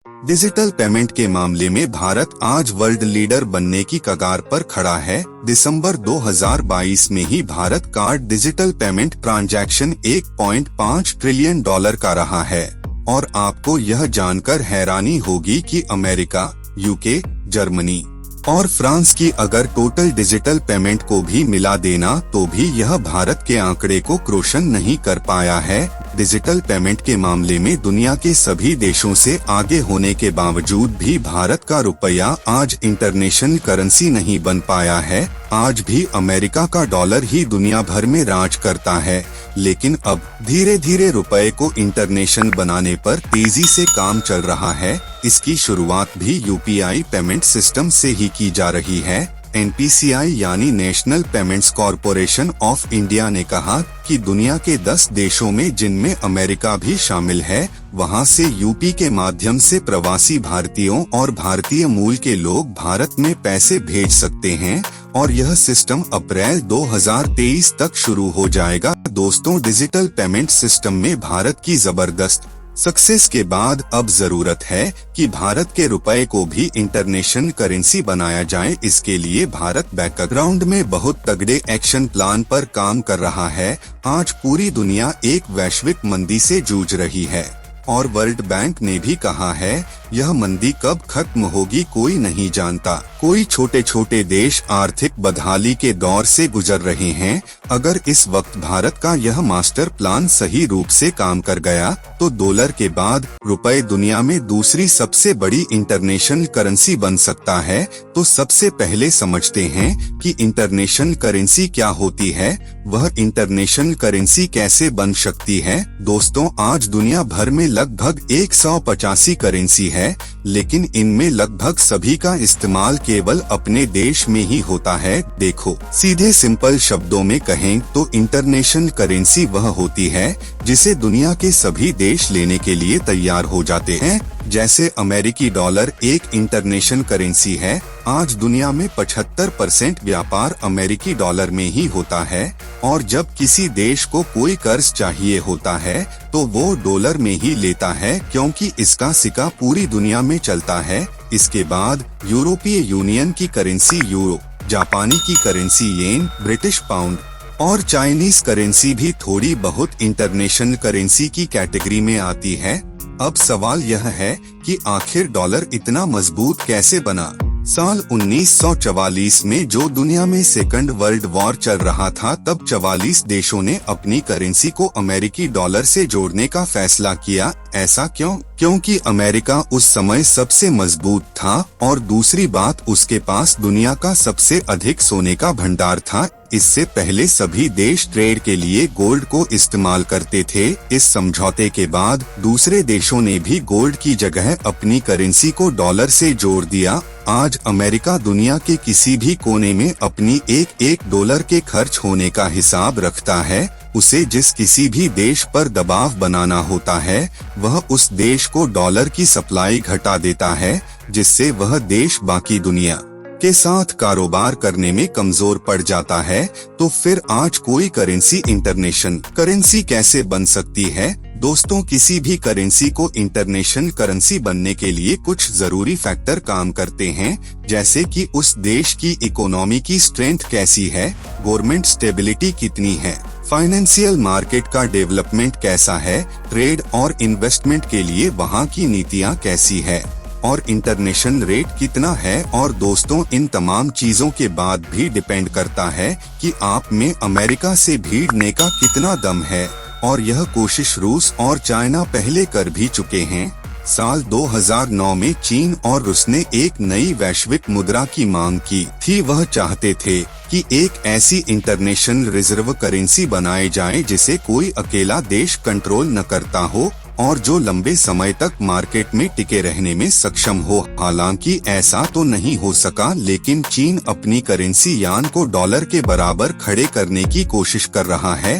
Digital payment के मामले में भारत आज वर्ल्ड लीडर बनने की कगार पर खड़ा है। दिसंबर 2022 में ही भारत का digital payment transaction 1.5 trillion dollar का रहा है और आपको यह जानकर हैरानी होगी कि अमेरिका, यूके, जर्मनी और फ्रांस की अगर टोटल डिजिटल पेमेंट को भी मिला देना तो भी यह भारत के आंकड़े को क्रोशन नहीं कर पाया है। डिजिटल पेमेंट के मामले में दुनिया के सभी देशों से आगे होने के बावजूद भी भारत का रुपया आज इंटरनेशनल करेंसी नहीं बन पाया है। आज भी अमेरिका का डॉलर ही दुनिया भर में राज करता है, लेकिन अब धीरे धीरे रुपए को इंटरनेशनल बनाने पर तेजी से काम चल रहा है। इसकी शुरुआत भी यूपीआई पेमेंट सिस्टम से ही की जा रही है। एनपीसीआई यानी national payments corporation of India ने कहा कि दुनिया के 10 देशों में, जिनमें अमेरिका भी शामिल है, वहां से यूपी के माध्यम से प्रवासी भारतीयों और भारतीय मूल के लोग भारत में पैसे भेज सकते हैं और यह सिस्टम अप्रैल 2023 तक शुरू हो जाएगा। दोस्तों, डिजिटल पेमेंट सिस्टम में भारत की जबरदस्त सक्सेस के बाद अब जरूरत है कि भारत के रुपए को भी इंटरनेशनल करेंसी बनाया जाए। इसके लिए भारत बैकग्राउंड में बहुत तगड़े एक्शन प्लान पर काम कर रहा है। आज पूरी दुनिया एक वैश्विक मंदी से जूझ रही है और वर्ल्ड बैंक ने भी कहा है यह मंदी कब खत्म होगी कोई नहीं जानता। कोई छोटे छोटे देश आर्थिक बदहाली के दौर से गुजर रहे हैं। अगर इस वक्त भारत का यह मास्टर प्लान सही रूप से काम कर गया तो डॉलर के बाद रुपए दुनिया में दूसरी सबसे बड़ी इंटरनेशनल करेंसी बन सकता है। तो सबसे पहले समझते हैं कि इंटरनेशनल करेंसी क्या होती है, वह इंटरनेशनल करेंसी कैसे बन सकती है। दोस्तों, आज दुनिया भर में लगभग 185 करेंसी है, लेकिन इनमें लगभग सभी का इस्तेमाल केवल अपने देश में ही होता है। देखो, सीधे सिंपल शब्दों में कहें तो इंटरनेशनल करेंसी वह होती है जिसे दुनिया के सभी देश लेने के लिए तैयार हो जाते हैं। जैसे अमेरिकी डॉलर एक इंटरनेशनल करेंसी है। आज दुनिया में 75% व्यापार अमेरिकी डॉलर में ही होता है और जब किसी देश को कोई कर्ज चाहिए होता है तो वो डॉलर में ही लेता है, क्योंकि इसका सिक्का पूरी दुनिया में चलता है। इसके बाद यूरोपीय यूनियन की करेंसी यूरो, जापानी की करेंसी येन, ब्रिटिश पाउंड और चाइनीज करेंसी भी थोड़ी बहुत इंटरनेशनल करेंसी की कैटेगरी में आती है। अब सवाल यह है कि आखिर डॉलर इतना मजबूत कैसे बना। साल 1944 में जो दुनिया में सेकंड वर्ल्ड वॉर चल रहा था, तब 44 देशों ने अपनी करेंसी को अमेरिकी डॉलर से जोड़ने का फैसला किया। ऐसा क्यों? क्योंकि अमेरिका उस समय सबसे मजबूत था और दूसरी बात, उसके पास दुनिया का सबसे अधिक सोने का भंडार था। इससे पहले सभी देश ट्रेड के लिए गोल्ड को इस्तेमाल करते थे। इस समझौते के बाद दूसरे देशों ने भी गोल्ड की जगह अपनी करेंसी को डॉलर से जोड़ दिया। आज अमेरिका दुनिया के किसी भी कोने में अपनी एक डॉलर के खर्च होने का हिसाब रखता है। उसे जिस किसी भी देश पर दबाव बनाना होता है, वह उस देश को डॉलर की सप्लाई घटा देता है, जिससे वह देश बाकी दुनिया के साथ कारोबार करने में कमजोर पड़ जाता है। तो फिर आज कोई करेंसी इंटरनेशनल करेंसी कैसे बन सकती है? दोस्तों, किसी भी करेंसी को इंटरनेशनल करेंसी बनने के लिए कुछ जरूरी फैक्टर काम करते हैं, जैसे कि उस देश की इकोनॉमी की स्ट्रेंथ कैसी है, गवर्नमेंट स्टेबिलिटी कितनी है, फाइनेंशियल मार्केट का डेवलपमेंट कैसा है, ट्रेड और इन्वेस्टमेंट के लिए वहाँ की नीतियाँ कैसी है और इंटरनेशनल रेट कितना है। और दोस्तों, इन तमाम चीजों के बाद भी डिपेंड करता है कि आप में अमेरिका से भिड़ने का कितना दम है, और यह कोशिश रूस और चाइना पहले कर भी चुके हैं। साल 2009 में चीन और रूस ने एक नई वैश्विक मुद्रा की मांग की थी। वह चाहते थे कि एक ऐसी इंटरनेशनल रिजर्व करेंसी बनाई जाए जिसे कोई अकेला देश कंट्रोल न करता हो और जो लंबे समय तक मार्केट में टिके रहने में सक्षम हो। हालांकि ऐसा तो नहीं हो सका, लेकिन चीन अपनी करेंसी यान को डॉलर के बराबर खड़े करने की कोशिश कर रहा है।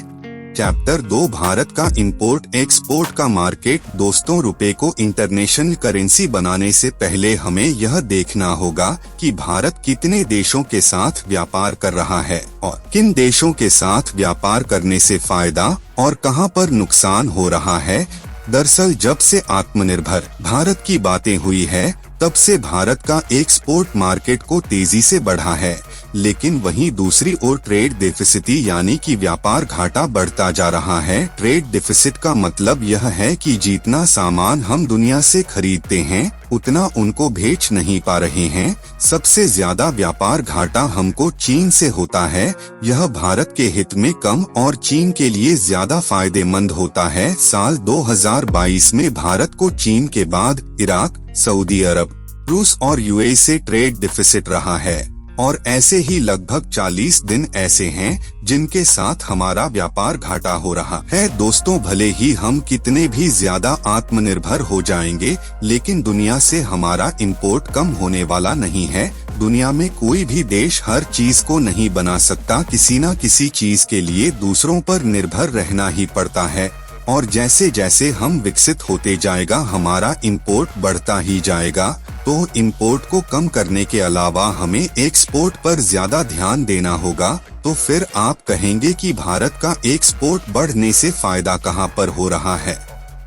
चैप्टर 2, भारत का इंपोर्ट एक्सपोर्ट का मार्केट। दोस्तों, रुपए को इंटरनेशनल करेंसी बनाने से पहले हमें यह देखना होगा कि भारत कितने देशों के साथ व्यापार कर रहा है और किन देशों के साथ व्यापार करने से फायदा और कहां पर नुकसान हो रहा है। दरअसल जब से आत्मनिर्भर भारत की बातें हुई है, तब से भारत का एक्सपोर्ट मार्केट को तेजी से बढ़ा है, लेकिन वहीं दूसरी ओर ट्रेड डेफिसिट यानी कि व्यापार घाटा बढ़ता जा रहा है। ट्रेड डेफिसिट का मतलब यह है कि जितना सामान हम दुनिया से खरीदते हैं, उतना उनको बेच नहीं पा रहे हैं। सबसे ज्यादा व्यापार घाटा हमको चीन से होता है। यह भारत के हित में कम और चीन के लिए ज्यादा फायदेमंद होता है। साल 2022 में भारत को चीन के बाद इराक, सऊदी अरब, रूस और यूएई से ट्रेड डेफिसिट रहा है, और ऐसे ही लगभग 40 दिन ऐसे हैं जिनके साथ हमारा व्यापार घाटा हो रहा है। दोस्तों, भले ही हम कितने भी ज्यादा आत्मनिर्भर हो जाएंगे, लेकिन दुनिया से हमारा इंपोर्ट कम होने वाला नहीं है। दुनिया में कोई भी देश हर चीज को नहीं बना सकता। किसी न किसी चीज के लिए दूसरों पर निर्भर रहना ही पड़ता है, और जैसे जैसे हम विकसित होते जाएगा, हमारा इंपोर्ट बढ़ता ही जाएगा। तो इंपोर्ट को कम करने के अलावा हमें एक्सपोर्ट पर ज्यादा ध्यान देना होगा। तो फिर आप कहेंगे कि भारत का एक्सपोर्ट बढ़ने से फायदा कहां पर हो रहा है?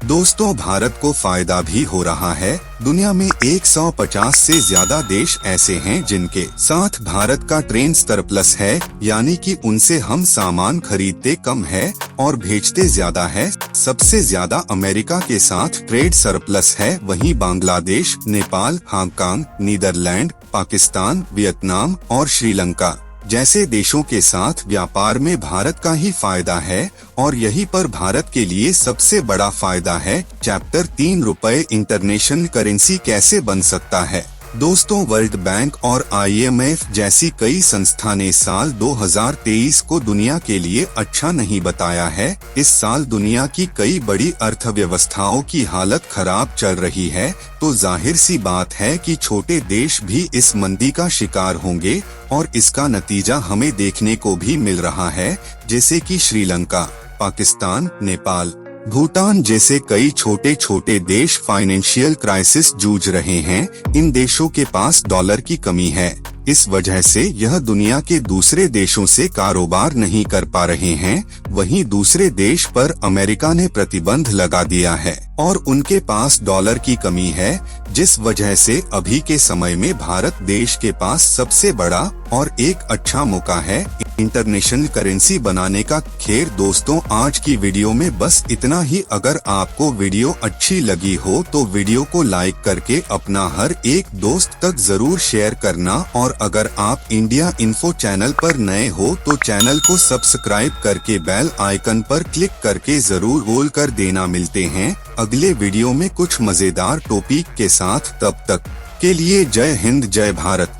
दोस्तों, भारत को फायदा भी हो रहा है। दुनिया में 150 से ज्यादा देश ऐसे हैं जिनके साथ भारत का ट्रेड सरप्लस है, यानी कि उनसे हम सामान खरीदते कम है और भेजते ज्यादा है। सबसे ज्यादा अमेरिका के साथ ट्रेड सरप्लस है, वहीं Bangladesh, Nepal, Hong Kong, Netherlands, Pakistan, Vietnam और श्रीलंका जैसे देशों के साथ व्यापार में भारत का ही फायदा है, और यही पर भारत के लिए सबसे बड़ा फायदा है। चैप्टर 3 रुपए इंटरनेशनल करेंसी कैसे बन सकता है? दोस्तों, वर्ल्ड बैंक और IMF जैसी कई संस्था ने साल 2023 को दुनिया के लिए अच्छा नहीं बताया है। इस साल दुनिया की कई बड़ी अर्थव्यवस्थाओं की हालत खराब चल रही है, तो जाहिर सी बात है कि छोटे देश भी इस मंदी का शिकार होंगे, और इसका नतीजा हमें देखने को भी मिल रहा है, जैसे कि श्रीलंका, पाकिस्तान, नेपाल, भूटान जैसे कई छोटे छोटे देश फाइनेंशियल क्राइसिस जूझ रहे हैं। इन देशों के पास डॉलर की कमी है, इस वजह से यह दुनिया के दूसरे देशों से कारोबार नहीं कर पा रहे हैं। वहीं दूसरे देश पर अमेरिका ने प्रतिबंध लगा दिया है, और उनके पास डॉलर की कमी है, जिस वजह से अभी के समय में भारत देश के पास सबसे बड़ा और एक अच्छा मौका है इंटरनेशनल करेंसी बनाने का। खैर दोस्तों, आज की वीडियो में बस इतना ही। अगर आपको वीडियो अच्छी लगी हो तो वीडियो को लाइक करके अपना हर एक दोस्त तक जरूर शेयर करना, और अगर आप इंडिया इन्फो चैनल पर नए हो तो चैनल को सब्सक्राइब करके बेल आइकन पर क्लिक करके जरूर ऑल कर देना। मिलते हैं अगले वीडियो में कुछ मजेदार टॉपिक के साथ। तब तक के लिए जय हिंद, जय भारत।